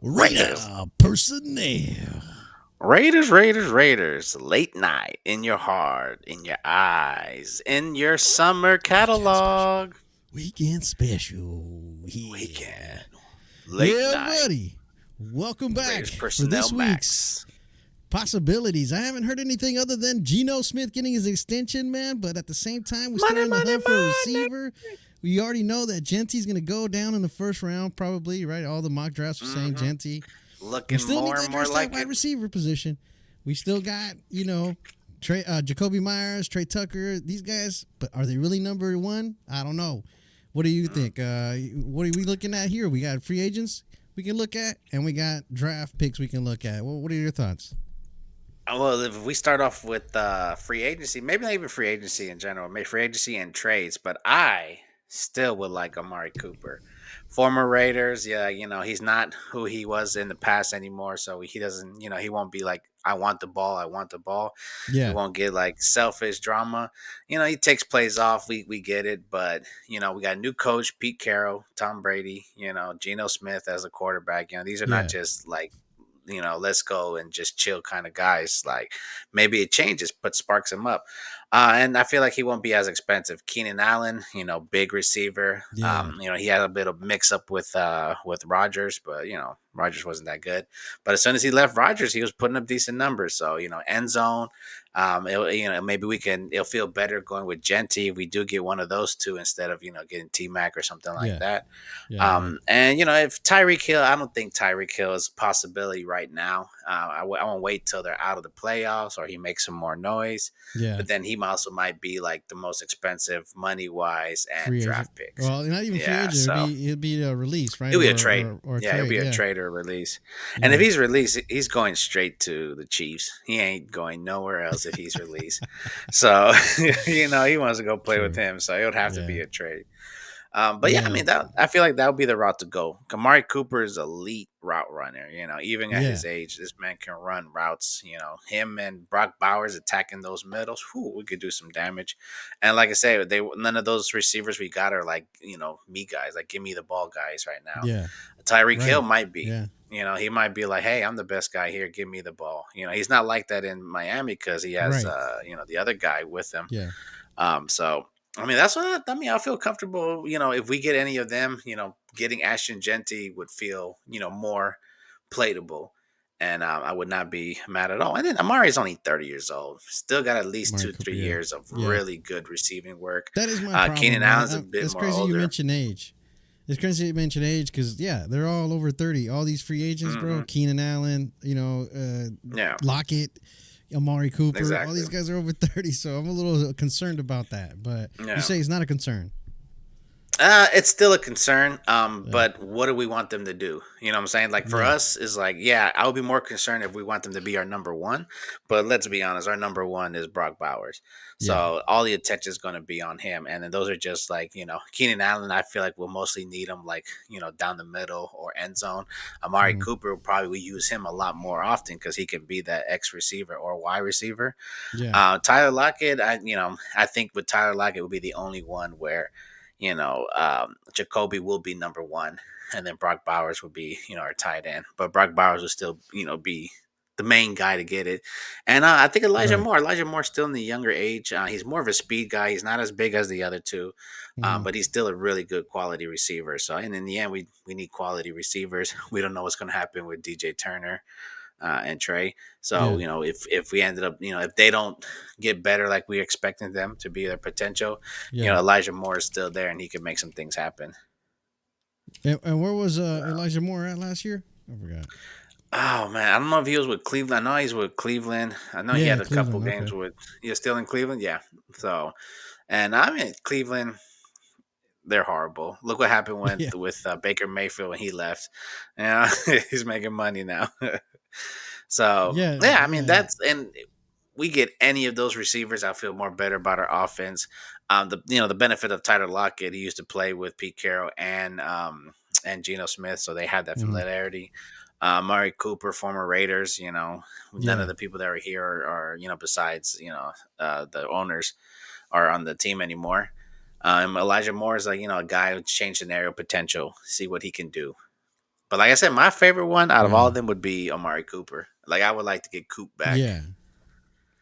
Raiders. Radar personnel. Raiders. Late night in your heart, in your eyes, in your summer Weekend special. catalog. Weekend special. Yeah. Weekend. Late Yeah, night. buddy. Welcome back Raiders for personnel this week's max. possibilities. I haven't heard anything other than Gino Smith getting his extension, man. But at the same time, we're still Money, in the money, hunt for a money. receiver. We already know that Genty's going to go down in the first round, probably, right? All the mock drafts are saying Mm-hmm. Genty. We Looking still need more to and more address that like wide it. receiver position. We still got, Jacoby Myers, Trey Tucker, these guys, but are they really number one? I don't know. What do you think? What are we looking at here? We got free agents we can look at, and we got draft picks we can look at. Well, what are your thoughts? Well, if we start off with free agency, maybe not even free agency in general, maybe free agency and trades, but I still would like Amari Cooper. Former Raiders, yeah, he's not who he was in the past anymore, so he doesn't, he won't be like, I want the ball, I want the ball. He Yeah, won't get like selfish drama. He takes plays off, we get it, but, we got a new coach, Pete Carroll, Tom Brady, Geno Smith as a quarterback. These are not yeah, just like, let's go and just chill kind of guys. Like maybe it changes, but sparks him up. And I feel like he won't be as expensive. Keenan Allen, big receiver. yeah, He had a bit of mix up with Rogers, but Rogers wasn't that good. But as soon as he left Rogers, he was putting up decent numbers. So end zone. Maybe it'll feel better going with Genty if we do get one of those two instead of getting T Mac or something like yeah, that. yeah. And if Tyreek Hill, I don't think Tyreek Hill is a possibility right now. I won't wait till they're out of the playoffs or he makes some more noise. Yeah. But then he also might be like the most expensive money wise and Free agent. draft picks. Well, not even free Yeah, agent. so It'd be a release, right? it'll be a trade. Or a Yeah, it'll trade. be a Yeah, trade or release. And if yeah. he's released, he's going straight to the Chiefs. He ain't going nowhere else if he's released. So, he wants to go play with True. him. So it would have to Yeah, be a trade. But yeah, I yeah, mean that I feel like that would be the route to go. Kamari Cooper is elite route runner. Even at yeah. his age, this man can run routes. Him and Brock Bowers attacking those middles. Whew, we could do some damage. And like I say, none of those receivers we got are like me guys. Like give me the ball guys right now. Yeah. Tyreek Hill Right. might be. Yeah. He might be like, hey, I'm the best guy here. Give me the ball. He's not like that in Miami because he has Right. the other guy with him. Yeah. So I mean that's what I mean. I feel comfortable. If we get any of them, getting Ashton Jeanty would feel more platable, and I would not be mad at all. And then Amari is only 30 years old. Still got at least Mark two, Cooper. three Yeah. years of Yeah. really good receiving work. That is my problem, Keenan man. Allen's a bit It's more crazy you older. mention age. It's crazy you mention age because yeah, they're all over 30. All these free agents, bro. Hmm. Keenan Allen, Yeah, Lockett, Amari Cooper. All exactly. these guys are over 30, so I'm a little concerned about that. But you Yeah. say it's not a concern. It's still a concern. Yeah. But what do we want them to do? You know what I'm saying? Like for Yeah. us, is like, yeah, I would be more concerned if we want them to be our number one. But let's be honest, our number one is Brock Bowers. Yeah. So all the attention is going to be on him. And then those are just like, Keenan Allen, I feel like we'll mostly need him like, down the middle or end zone. Amari Mhm. Cooper will probably use him a lot more often because he can be that X receiver or Y receiver. Yeah. Tyler Lockett, I think with Tyler Lockett would be the only one where, Jacoby will be number one, and then Brock Bowers would be, our tight end. But Brock Bowers will still, be the main guy to get it. And I think Right. Elijah Moore's still in the younger age. He's more of a speed guy. He's not as big as the other two, Mhm. but he's still a really good quality receiver. So, and in the end, we need quality receivers. We don't know what's going to happen with DJ Turner and Trey. So Yeah. if we ended up, if they don't get better like we expected them to be their potential, Yeah. Elijah Moore is still there and he can make some things happen. And where was So, Elijah Moore at last year? I forgot. oh man, I don't know if he was with Cleveland. I know he's with Cleveland. I know he Yeah, had a couple Cleveland. games Okay. with. He's still in Cleveland, yeah. So, and I mean Cleveland, they're horrible. Look what happened Yeah. with Baker Mayfield when he left. Yeah, he's making money now. So Yeah. yeah, I mean Yeah. that's and we get any of those receivers, I feel more better about our offense. The benefit of Tyler Lockett, he used to play with Pete Carroll and Geno Smith, so they had that Mhm. familiarity. Murray Cooper, former Raiders, none of Yeah. the people that are here are besides the owners are on the team anymore. Elijah Moore is like a guy who's changed scenario potential, see what he can do. But like I said, my favorite one out of all Yeah. of them would be Amari Cooper. Like I would like to get Coop back. Yeah.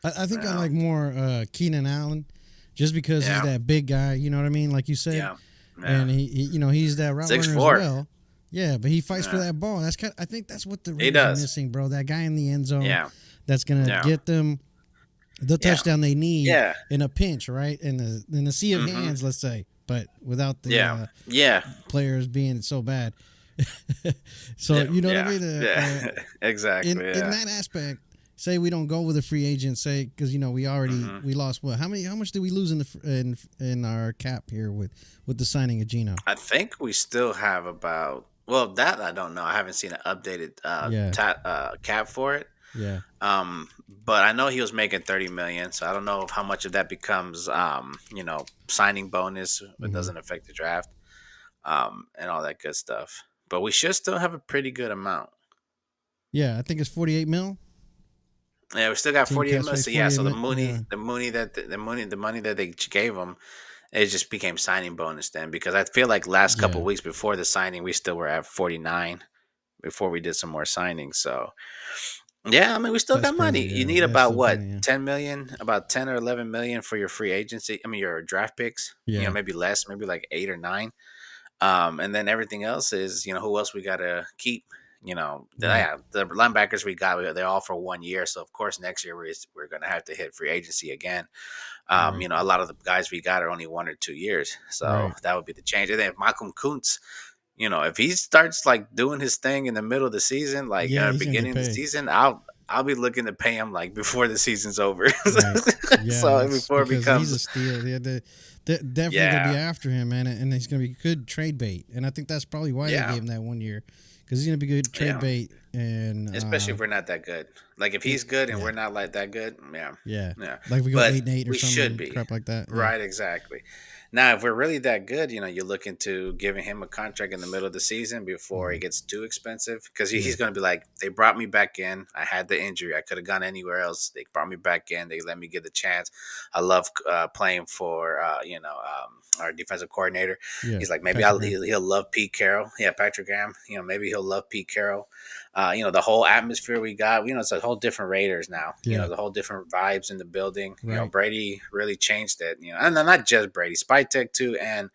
I think I Yeah, like more Keenan Allen, just because he's yeah, that big guy. You know what I mean? Like you said, yeah, yeah. and he's that route Six runner as four. well. Yeah, but he fights for Yeah, that ball. I think that's what the he Raiders are does. missing, bro. That guy in the end zone Yeah, that's gonna yeah, get them the yeah, touchdown they need yeah. in a pinch, right? In a sea of Mm-hmm. hands, let's say, but without the Yeah, yeah, players being so bad. So yeah, you know what I yeah, mean? yeah. Exactly. In Yeah. that aspect, say we don't go with a free agent, say because Hmm. we lost what? How much did we lose in in our cap here with the signing of Gino? I think we still have about. Well, that I don't know. I haven't seen an updated Yeah, cap for it. yeah, But I know he was making 30 million, so I don't know if how much of that becomes signing bonus. It hmm, doesn't affect the draft, and all that good stuff. But we should still have a pretty good amount. yeah. I think it's 48 mil. Yeah, we still got Team 48 cap million. space So yeah, 48 so the mil. Mooney, Yeah, the money that they gave him, it just became signing bonus then because I feel like last couple yeah. of weeks before the signing, we still were at 49 before we did some more signings. So yeah, I mean, we still That's got money. crazy. You Yeah, need that's about still what plenty. Yeah, 10 million, about 10 or 11 million for your free agency. I mean, your draft picks. yeah, Maybe less, maybe like 8 or 9. And then everything else is, who else we got to keep. right, The linebackers we got, they're all for 1 year. So of course next year we're gonna have to hit free agency again. right, A lot of the guys we got are only 1 or 2 years, so right. that would be the change. And then Malcolm Kuntz, if he starts like doing his thing in the middle of the season, like Yeah, he's gonna get beginning of the paid. season, I'll be looking to pay him like before the season's over. Right. Yeah, So that's before it because he's becomes, a steal. Yeah, they're definitely gonna be yeah, after him, man, and he's gonna be good trade bait. And I think that's probably why they yeah, gave him that 1 year, because he's gonna be good trade yeah. bait. And Especially if we're not that good. Like if he's good and yeah, we're not like that good, yeah, yeah, yeah. like if we go But 8-8 or we should some be. crap like that. Yeah, Right, exactly. Now, if we're really that good, you're looking to giving him a contract in the middle of the season before hmm, it gets too expensive because yeah, he's going to be like, they brought me back in. I had the injury. I could have gone anywhere else. They brought me back in. They let me get the chance. I love playing for, our defensive coordinator. yeah. He's like, maybe Patrick Graham. he'll love Pete Carroll. Yeah, Patrick Graham. Maybe he'll love Pete Carroll. The whole atmosphere we got, it's a whole different Raiders now. Yeah, The whole different vibes in the building. right. Brady really changed it. And then not just Brady, Spytek too, and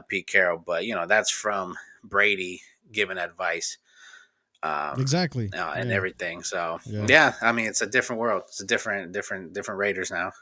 Pete Carroll. But that's from Brady giving advice, Exactly. and Yeah, everything. So yeah, yeah, I mean, it's a different world. It's a different Raiders now.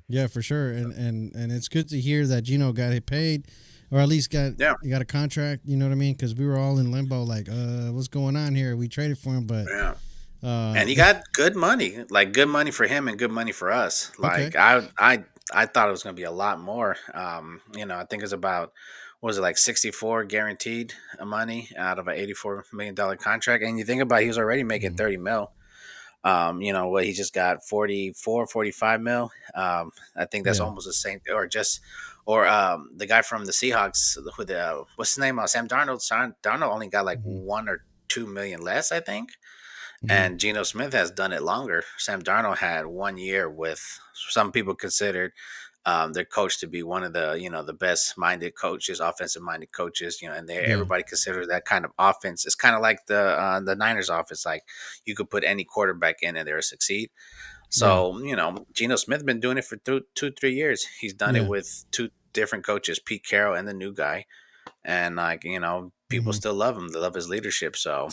yeah, for sure. And it's good to hear that Gino got it paid, or at least Yeah, got a contract. You know what I mean? Because we were all in limbo, like, what's going on here? We traded for him, but yeah. uh, And he got good money, like good money for him and good money for us. okay, Like I thought it was going to be a lot more. I think it's about, what was it, like 64 guaranteed money out of an $84 million contract. And you think about it, he was already making mhm. 30 mil. What he just got 44, 45 mil. I think that's Yeah. almost the same, or the guy from the Seahawks with what's his name? Sam Darnold. Sam Darnold only got like Hmm, 1 or 2 million less, I think. hmm. And Geno Smith has done it longer. Sam Darnold had 1 year with, some people considered their coach to be one of the the best minded coaches, offensive minded coaches. And Yeah. everybody considers that kind of offense. It's kind of like the Niners offense. Like you could put any quarterback in and they'll succeed. Yeah. So Geno Smith been doing it for 2 3 years. He's done it Yeah. with two different coaches, Pete Carroll and the new guy, and like people Hmm. still love him. They love his leadership. So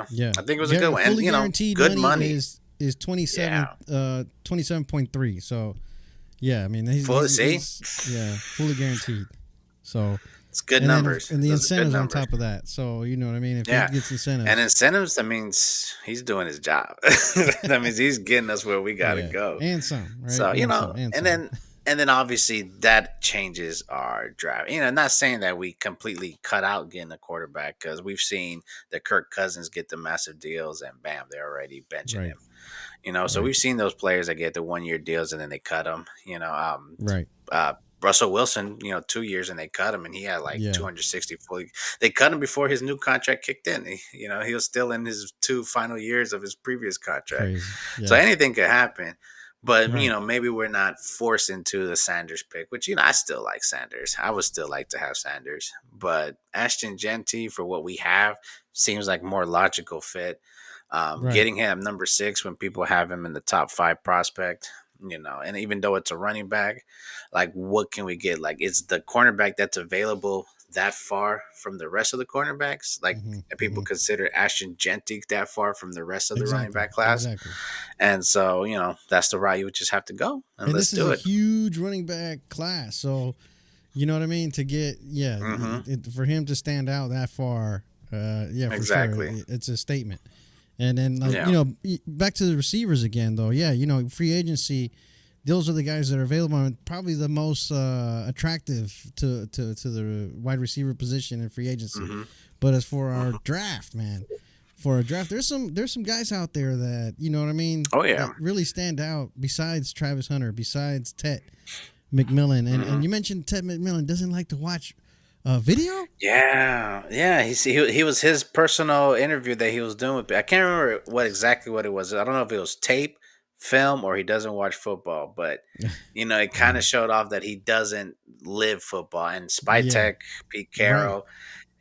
Yeah. I think it was a good one, and Fully guaranteed good money money. is 27 Yeah, 27.3. So yeah, I mean full. See, he's yeah, fully guaranteed. So it's good and then numbers. and the Those are good incentives on numbers. top of that. So you know what I mean? If he Yeah, gets and incentives, incentives. That means he's doing his job. That means he's getting us where we got to yeah. go. And some, right? So And and some. then obviously that changes our draft. Not saying that we completely cut out getting a quarterback because we've seen that Kirk Cousins get the massive deals and bam, they're already benching Right. him. So Right. we've seen those players that get the 1 year deals and then they cut them. Right. Uh, Russell Wilson, 2 years and they cut him and he had like Yeah. 260 fully. They cut him before his new contract kicked in. He was still in his 2 final years of his previous contract. Crazy. So Yeah. anything could happen. But Right. maybe we're not forced into the Sanders pick, which I still like Sanders. I would still like to have Sanders, but Ashton Jeanty for what we have seems like more logical fit. Right. Getting him number 6 when people have him in the top 5 prospect, and even though it's a running back, like what can we get? Like, it's the cornerback that's available that far from the rest of the cornerbacks? Like, Hmm. people Hmm. consider Ashton Jeanty that far from the rest of the running Exactly. back class? Exactly. And so, that's the route you would just have to go, and And let's this is a do it. huge running back class, so you know what I mean. To get Hmm. for him to stand out that far, yeah, for sure, Exactly. it's a statement. And then Yeah. back to the receivers again, though. Yeah, free agency. Those are the guys that are available and probably the most attractive to the wide receiver position in free agency. Hmm. But as for our Hmm. draft, man, for a draft, there's some guys out there that you know what I mean Oh yeah. that really stand out. Besides Travis Hunter, besides Ted McMillan, and Hmm. you mentioned Ted McMillan doesn't like to watch video. Yeah, yeah. He was his personal interview that he was doing with. I can't remember what it was. I don't know if it was tape, film, or he doesn't watch football. But it kind of showed off that he doesn't live football. And Yeah, Spytech, Pete right. Carroll,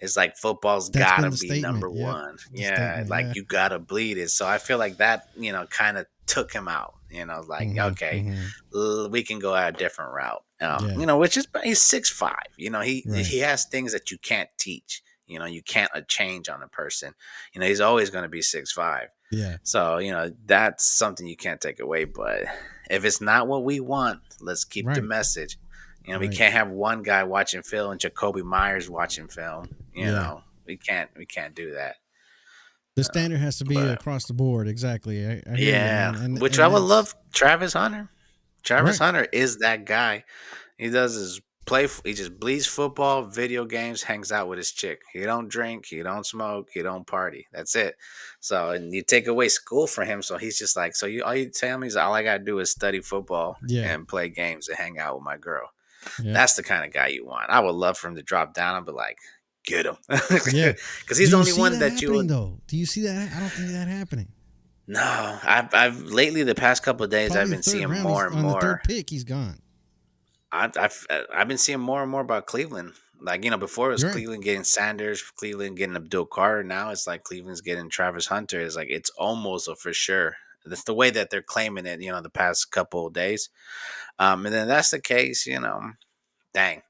it's like football's That's been gotta the be number statement. Yep, one. the Yeah, statement. like Yeah. you gotta bleed it. So I feel like that, kind of took him out. Like, Mm-hmm. okay, Mm-hmm. we can go a different route. Yeah. Which is, he's 6'5". He Right. has things that you can't teach. You can't change on a person. He's always going to be 6'5". Yeah. So that's something you can't take away. But if it's not what we want, let's keep the Right. message. We Right. can't have one guy watching film and Jacoby Myers watching film. Yeah. We can't do that. The standard has to be But across the board. Exactly. I hear you, yeah, man. And which I and would that's love. Travis Hunter. Travis right. Hunter is that guy. He does his play. He just bleeds football, video games, hangs out with his chick. He don't drink. He don't smoke. He don't party. That's it. So, and you take away school for him. So he's just like, so all you tell me is all I gotta do is study football Yeah. and play games and hang out with my girl. Yeah. That's the kind of guy you want. I would love for him to drop down and be like, get him, Yeah. because he's Do the you only see one that that you happening would. though? Do you see that? I don't think that happening. No, I've lately the past couple of days I've Probably been third seeing round. more He's and on the more. third pick. He's gone. I've been seeing more and more about Cleveland. Like, before it was You're right. Cleveland getting Sanders, Cleveland getting Abdul Carter. Now it's like Cleveland's getting Travis Hunter. It's like it's almost a for sure. That's the way that they're claiming it. The past couple of days. And then that's the case. Dang.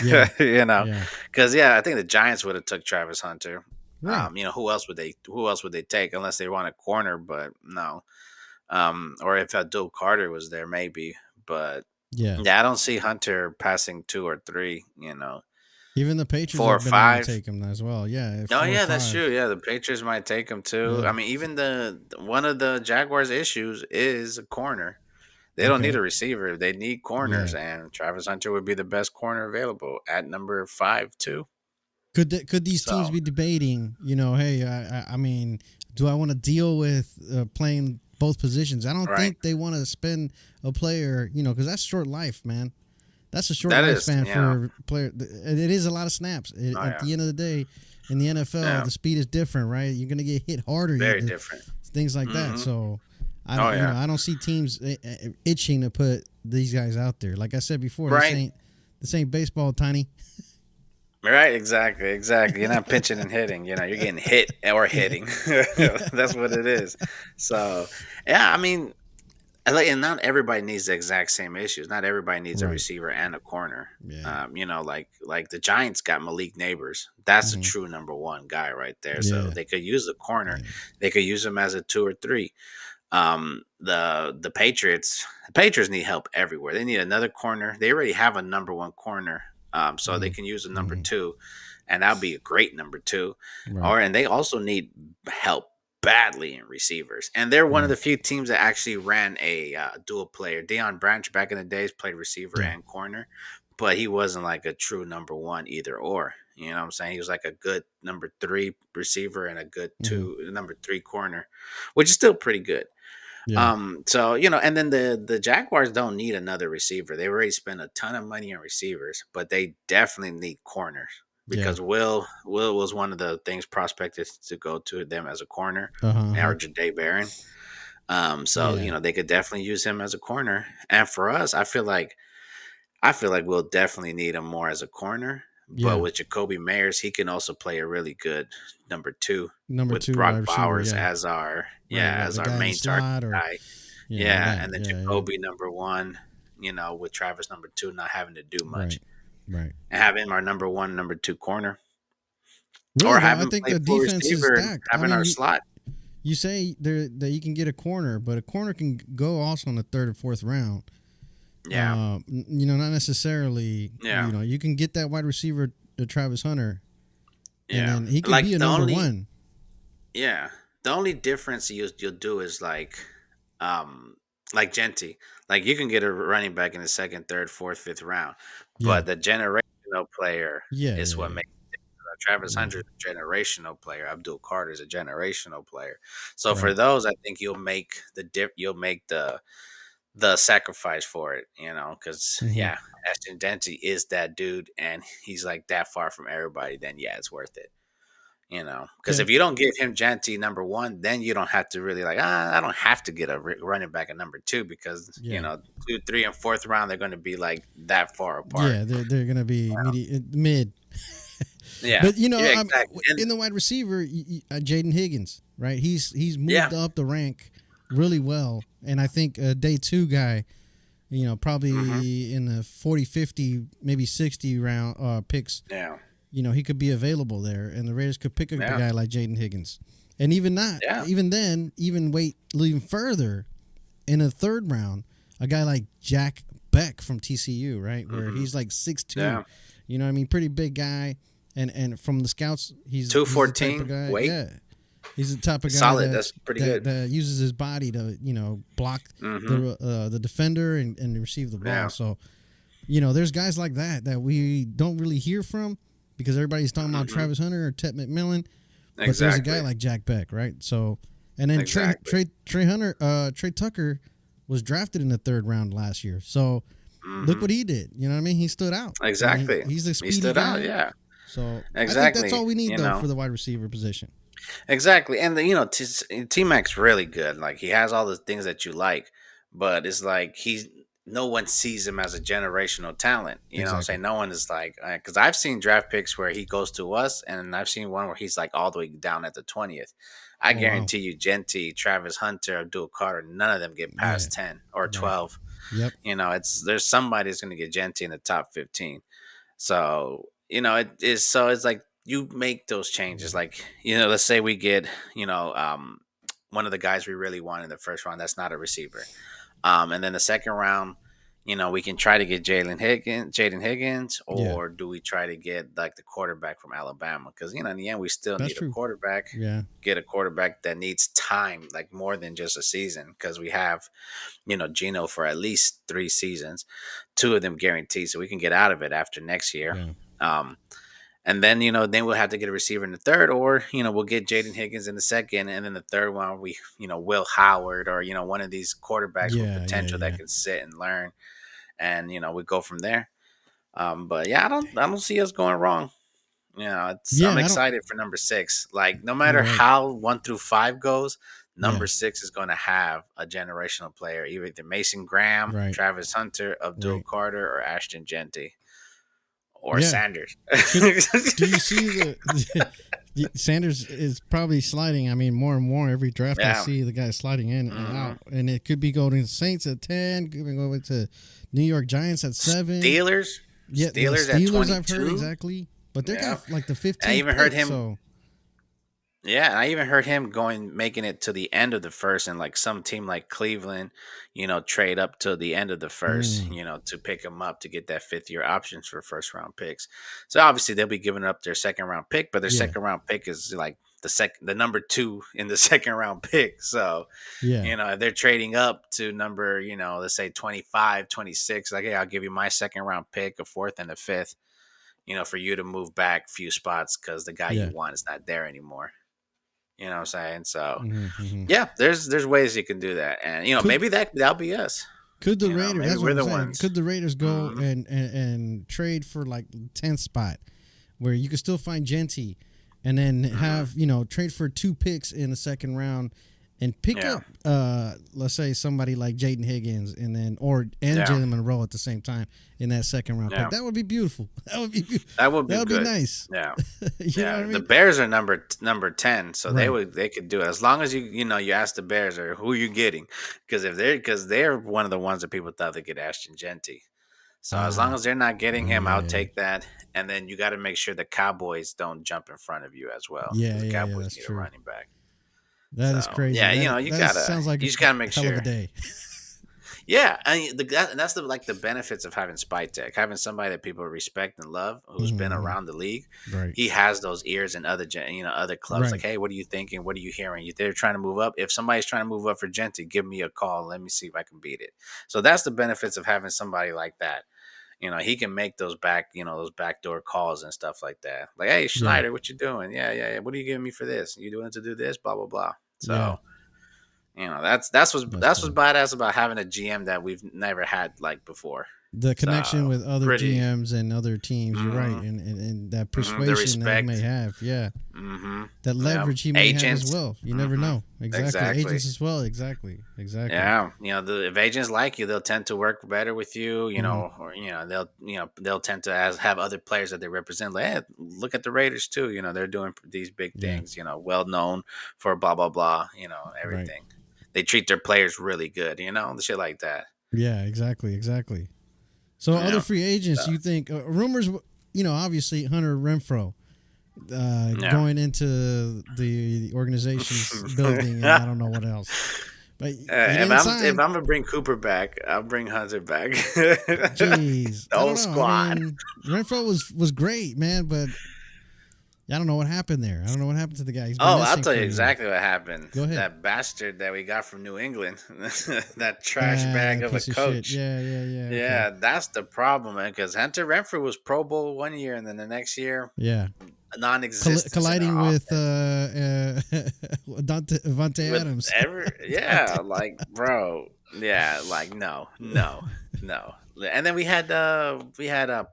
Yeah. you know, Yeah. because I think the Giants would have took Travis Hunter. Right. Who else would they take unless they want a corner? But no. Or if Abdul Carter was there, maybe. But Yeah. yeah, I don't see Hunter passing 2 or 3. Even the Patriots Four or have been on to five. take him as well. Yeah. Oh 4 or yeah, that's 5. true. Yeah, the Patriots might take him too. Yeah. I mean, even the one of the Jaguars' issues is a corner. They don't need Okay. a receiver; they need corners, Yeah. and Travis Hunter would be the best corner available at number 5 too. Could these teams So be debating? Hey, I mean, do I want to deal with playing both positions? I don't right, think they want to spend a player, because that's short life, man. That's a short that is, lifespan for a player. It is a lot of snaps. oh At yeah, the end of the day, in the NFL, yeah, the speed is different, right? You're gonna get hit harder, very different. things like that. Hmm. So, I Oh don't, yeah, I don't see teams itching to put these guys out there. Like I said before, right. this ain't baseball, Tiny. Right, exactly, exactly. You're not pitching and hitting. You're getting hit or Yeah, hitting. yeah, That's what it is. So, yeah, I mean, and not everybody needs the exact same issues. Not everybody needs a right. receiver and a corner. Yeah. Like the Giants got Malik Neighbors. That's a Hmm. true number one guy right there. So Yeah. they could use the corner. Yeah. They could use him as a 2 or 3. The Patriots need help everywhere. They need another corner. They already have a number one corner. So they Hmm. can use a number Hmm. 2, and that'd be a great number 2. Right. And they also need help badly in receivers. And they're one of Right. the few teams that actually ran a dual player. Deion Branch back in the days played receiver Yeah. and corner, but he wasn't like a true number one either or. You know what I'm saying? He was like a good number 3 receiver and a good Hmm. number 3 corner, which is still pretty good. Yeah. So and then the Jaguars don't need another receiver. They already spent a ton of money on receivers, but they definitely need corners Yeah. because Will was one of the things prospected to go to them as a corner, Uh huh. or Jade Barron. So Yeah. they could definitely use him as a corner. And for us, I feel like we'll definitely need him more as a corner. But Yeah. with Jacoby Meyers, he can also play a really good number two Number with two wide Brock receiver. Bowers Yeah. as our Right. Right. as The our guy in the main target slot or guy. yeah, all Yeah, that. and then Yeah. Yeah. Jacoby number one, with Travis number two, not having to do Right. much, Right. and have him our number one, number two corner, Really or though, have I him think play the full defense is receiver and stacked. I having mean, our slot. you say there that you can get a corner, but a corner can go also in the third or fourth round. Yeah, Not necessarily. yeah, You can get that wide receiver, Travis Hunter, and yeah. then he could be Like a the number only, one. yeah, the only difference you'll do is um, like Jeanty. Like you can get a running back in the second, third, fourth, fifth round, Yeah, but the generational player yeah, is yeah, what yeah, makes Travis yeah. Hunter is a generational player. Abdul Carter is a generational player. So for Right. those, I think you'll make the sacrifice for it, because Hmm. yeah, Ashton Jeanty is that dude, and he's like that far from everybody. Then yeah, it's worth it. Because Okay. if you don't give him Jeanty number one, then you don't have to really I don't have to get a running back at number two because Yeah. two, three, and fourth round they're going to be like that far apart. Yeah, they're gonna be mid. Yeah, But yeah, exactly, and in the wide receiver, Jaden Higgins, right? He's yeah, moved up the rank really well, and I think a day two guy, hmm, probably in the 40, 50, maybe 60 round picks. yeah, He could be available there, and the Raiders could pick up a yeah, guy like Jaden Higgins, and even not, yeah, even then, even wait even further in a third round, a guy like Jack Beck from TCU, right, where hmm, he's like 6'2", yeah. you know what I mean, pretty big guy, and from the scouts, he's the type of 214 guy, weight, yeah, he's the type of guy solid. That's pretty good. that uses his body to block Hmm. the defender and receive the ball. Yeah. So there's guys like that we don't really hear from because everybody's talking about Hmm. Travis Hunter or Ted McMillan, but there's a guy Exactly. like Jack Beck, right? So, and then Exactly. Trey Tucker was drafted in the third round last year. So look Hmm. what he did. You know what I mean? He stood out. Exactly. He's a He speedy stood out. guy. Yeah. So I think that's Exactly. all we need though for the wide receiver position. Exactly. And T Mac's really good. Like he has all the things that you like, but it's like no one sees him as a generational talent. You know what I'm Exactly. saying? No one is like, because I've seen draft picks where he goes to us, and I've seen one where he's like all the way down at the 20th. I Oh wow. guarantee you, Genty, Travis Hunter, Abdul Carter, none of them get Yeah. past 10 or Right. 12. Yep. There's somebody who's going to get Genty in the top 15. So, it's like you make those changes. Like, let's say we get, one of the guys we really want in the first round that's not a receiver. And then the second round, we can try to get Jaden Higgins, Yeah. or do we try to get like the quarterback from Alabama? Because, in the end, we still That's need a true. quarterback. Yeah. Get a quarterback that needs time, like more than just a season, because we have, Gino for at least 3 seasons, two of them guaranteed, so we can get out of it after next year. Yeah. Um, and then we'll have to get a receiver in the third, or we'll get Jaden Higgins in the second, and then the third one we Will Howard, or one of these quarterbacks with Yeah. Yeah. potential that Yeah. can sit and learn, and we go from there. But yeah, I don't see us going wrong. I'm Yeah. I don't. excited for number six. Like no You're matter right. how 1 through 5 goes, Yeah. number six is going to have a generational player, either Mason Graham, Right. Travis Hunter, Abdul Right. Carter, or Ashton Jeanty, or Yeah. Sanders. Could do you see Sanders is probably sliding? I mean, more and more every draft I Yeah. see the guy sliding in and Hmm. out, and it could be going to Saints at 10, could be going to New York Giants at 7. Steelers. Yeah, the Steelers at Steelers I've heard 22. exactly, but they Yeah. got like the And I 15th even heard pick. him. So Yeah, and I even heard him making it to the end of the first, and like some team like Cleveland, trade up to the end of the first, mm, to pick him up to get that 5th-year options for first round picks. So obviously they'll be giving up their second round pick, but their yeah, second round pick is like the number two in the second round pick. So, yeah, if they're trading up to number, let's say 25, 26, like, hey, I'll give you my second round pick, a fourth and a fifth, for you to move back a few spots because the guy yeah. you want is not there anymore. You know what I'm saying? So Hmm. Hmm. yeah, there's ways you can do that, and Could maybe that'll be us. could the Raiders? Maybe That's what we're I'm the saying. ones. Could the Raiders go Hmm. and trade for like 10th spot, where you could still find Genty, and then Hmm. have trade for 2 picks in the second round, and pick Yeah. up, let's say somebody like Jaden Higgins, and Yeah. Jalen Monroe at the same time in that second round pick. Yeah. That would be beautiful. That would That be would be good. nice. Yeah. You know what Yeah. I The mean? Bears are number 10, so Right. they could do it as long as you ask the Bears or who you getting, because they're one of the ones that people thought they get Ashton Jeanty. So as long Ah. as they're not getting Oh him, I'll yeah. take that. And then you got to make sure the Cowboys don't jump in front of you as well, because Yeah. the Yeah. Yeah. Cowboys That's need a true. running back. That is So crazy. yeah, That sounds like you just gotta make hell of a sure. day. Yeah, and that's the benefits of having Spy Tech, having somebody that people respect and love, who's been Mm-hmm. around the league. Right. He has those ears in other clubs. Like, Right. hey, what are you thinking? What are you hearing? They're trying to move up. If somebody's trying to move up for Genti, give me a call. Let me see if I can beat it. So that's the benefits of having somebody like that. He can make those backdoor calls and stuff like that. Like, hey, Yeah. Schneider, what you doing? Yeah, yeah, yeah. What are you giving me for this? You doing to do this? Blah blah blah. Yeah. So that's what's Cool. badass about having a GM that we've never had like before. The connection So with other pretty. GMs and other teams. You're right, Hmm. and that The persuasion that he may respect. have. Yeah, Hmm. that Yeah. leverage he may have as Agents. well. You never Hmm. know. Exactly. Exactly. Agents as well. Exactly. Exactly. Yeah, if agents like you, they'll tend to work better with you. Hmm. Or they'll tend to have other players that they represent. Like, hey, look at the Raiders too. They're doing these big Yeah. things. Well known for blah blah blah. Right. Everything. They treat their players really good. The shit like that. Yeah. Exactly. Exactly. So other Yeah. free agents, So, you think rumors? Obviously Hunter Renfro yeah. going into the organization's building, and I don't know what else. But he if didn't I'm sign. gonna bring Cooper back, I'll bring Hunter back. Jeez, The I whole don't know. I squad. mean, Renfro was great, man, but I don't know what happened there. I don't know what happened to the guy. He's been Oh, I'll missing tell for you a year. exactly what happened. Go ahead. That bastard that we got from New England, that trash bag of a Piece of shit. coach. Yeah, yeah, yeah. Okay. Yeah, that's the problem, man. Because Hunter Renfrew was Pro Bowl one year, and then the next year, Yeah. non-existence in Colliding our with offense. Devontae With Adams. yeah, like bro, yeah, like no, no, no. And then we had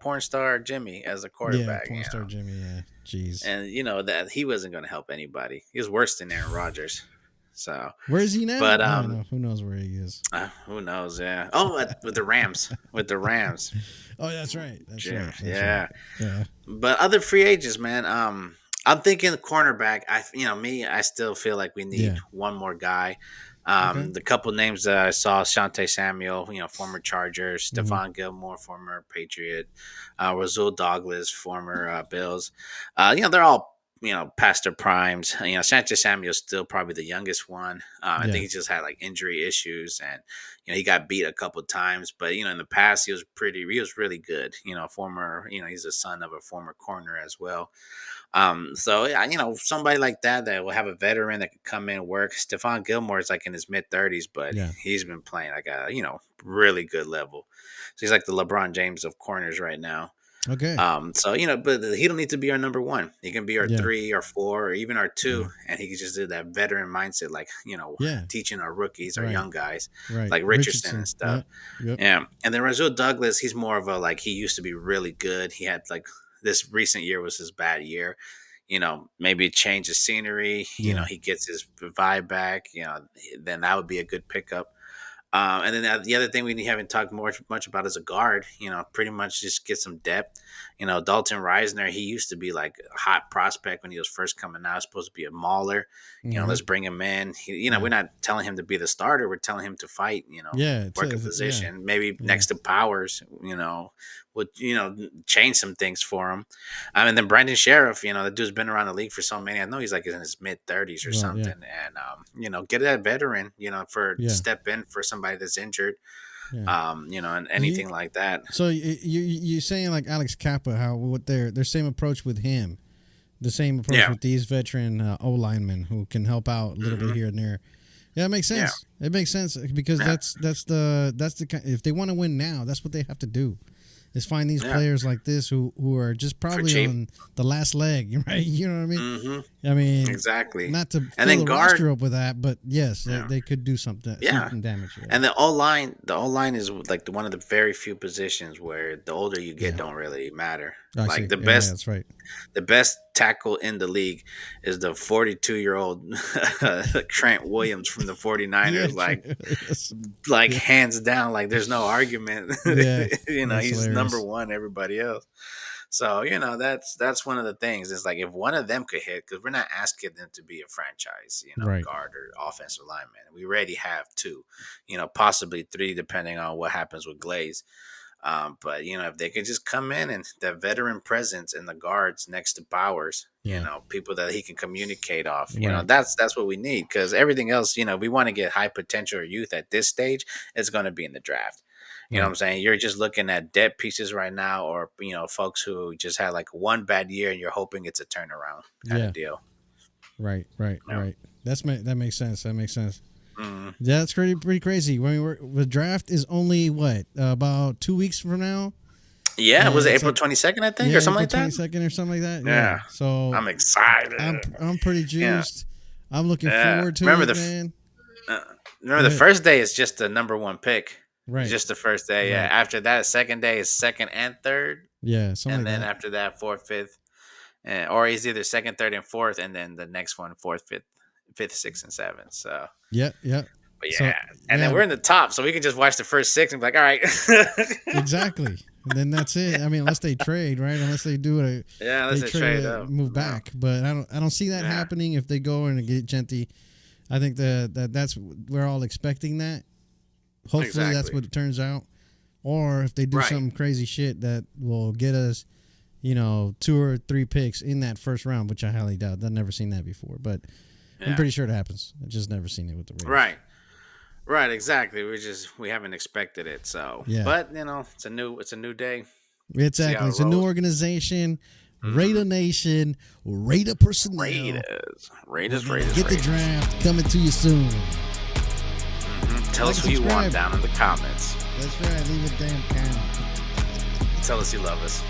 porn star Jimmy as a Yeah, quarterback, porn star Jimmy. Yeah. Jeez. and that he wasn't going to help anybody. He was worse than Aaron Rodgers. So, Where is he now? but I don't know. Who knows where he is? who knows? Yeah. Oh, with the Rams, Oh, that's right. That's Jim. right. That's right. Yeah. Yeah. But other free agents, man. I'm thinking cornerback. I still feel like we need Yeah. one more guy. Okay. The couple names that I saw: Shante Samuel, former Charger; Hmm. Stephon Gilmore, former Patriot; Razul Douglas, former Bills. They're all past their primes. Shante Samuel's still probably the youngest one. I Yeah. think he just had like injury issues, and he got beat a couple times. But in the past, he was really good. Former. He's a son of a former corner as well. So yeah, somebody like that will have a veteran that could come in and work. Stephon Gilmore is like in his mid 30s, but Yeah. he's been playing like a really good level. So he's like the LeBron James of corners right now. Okay. So but he don't need to be our number one. He can be our Yeah. 3 or 4 or even our two, Yeah. and he can just do that veteran mindset, like Yeah. teaching our rookies, our Right. young guys, Right. like Richardson and Richardson. stuff. Yep. Yep. Yeah, and then Razul Douglas, he's more of a like he used to be really good. He had like this recent year was his bad year. Maybe change the scenery. Yeah. He gets his vibe back. Then that would be a good pickup. And then the other thing we haven't talked much about is a guard. Pretty much just get some depth. Dalton Reisner, he used to be like a hot prospect when he was first coming out. Supposed to be a mauler. Hmm. Let's bring him in. Yeah. We're not telling him to be the starter. We're telling him to fight. Yeah. Work a Yeah. position. Maybe Yeah. next to Powers. Would change some things for him. And then Brandon Sheriff, the dude's been around the league for so many. I know he's like in his mid 30s or Well. Yeah. something. And get that veteran, for Yeah. step in for somebody that's injured, Yeah. and You, anything like that. so you saying like Alex Kappa, how what their same approach with him, the same approach Yeah. with these veteran O linemen who can help out a little bit Hmm. here and there. Yeah, it makes Yeah. sense. It makes sense because Yeah. that's the kind, if they want to win now, that's what they have to do. Is find these Yeah. players like this who are just For probably cheap. on the last leg, right? You know what I mean? Hmm. I mean, Exactly. not to And fill then the guard, roster up with that, but yes, yeah, they could do something yeah. damage. Yeah. And the O line is like one of the very few positions where the older you get Yeah. don't really matter. I Like see. Yeah, that's right. the best tackle in the league is the 42-year-old Trent Williams from the Yeah. 49ers. Yes. Like Yeah. hands down, like there's no argument. Yeah. That's He's number hilarious. one. Everybody else. So that's one of the things. It's like if one of them could hit, because we're not asking them to be a franchise, Right. guard or offensive lineman. We already have two, possibly three, depending on what happens with Glaze. But if they could just come in and the veteran presence in the guards next to Bowers, Yeah. people that he can communicate off, Right. that's what we need, because everything else, we want to get high potential youth at this stage. It's going to be in the draft. You know what Right. I'm saying? You're just looking at dead pieces right now, or folks who just had like one bad year, and you're hoping it's a turnaround kind Yeah. of deal. Right. Right. Yeah. Right. That makes sense. That makes sense. Mhm. Yeah, that's pretty crazy. The draft is only what about 2 weeks from now. Yeah, was And it it's April like 22nd, I think, yeah, or something April like that? 22nd or something like that. Yeah, Yeah. So I'm excited. I'm pretty Yeah, juiced. I'm looking yeah. forward to it, man. Uh, Go remember the ahead. first day is just the number one pick. It's Right. just the first day. Yeah. Right. After that, second day is second and third, Yeah. Something and like then that. after that, fourth, fifth, or he's either second, third, and fourth, and then the next one, fourth, fifth, sixth, and seventh. So, Yep. Yep. but So yeah, and then yeah, we're in the top, so we can just watch the first six and be like, all right. exactly. And then that's it. I mean, unless they trade, right? Unless they do it, Yeah, they let's just trade up. move Yeah. back. But I don't see that Yeah. happening if they go and get Jeanty. I think that's we're all expecting that. Hopefully, that's Exactly. what it turns out. Or if they do Right. some crazy shit that will get us, 2 or 3 picks in that first round, which I highly doubt. I've never seen that before, but I'm Yeah. pretty sure it happens. I've just never seen it with the Raiders. Right. Right. Exactly. We haven't expected it. So, Yeah. but it's a new day. See Exactly. how it It's a new rolls. organization, Mhm. Raider Nation, Raider personnel. Raiders. We're gonna Raiders. get the draft coming to you soon. Tell Like us and who you want subscribe. down in the comments. That's right. Leave a damn comment. Tell us you love us.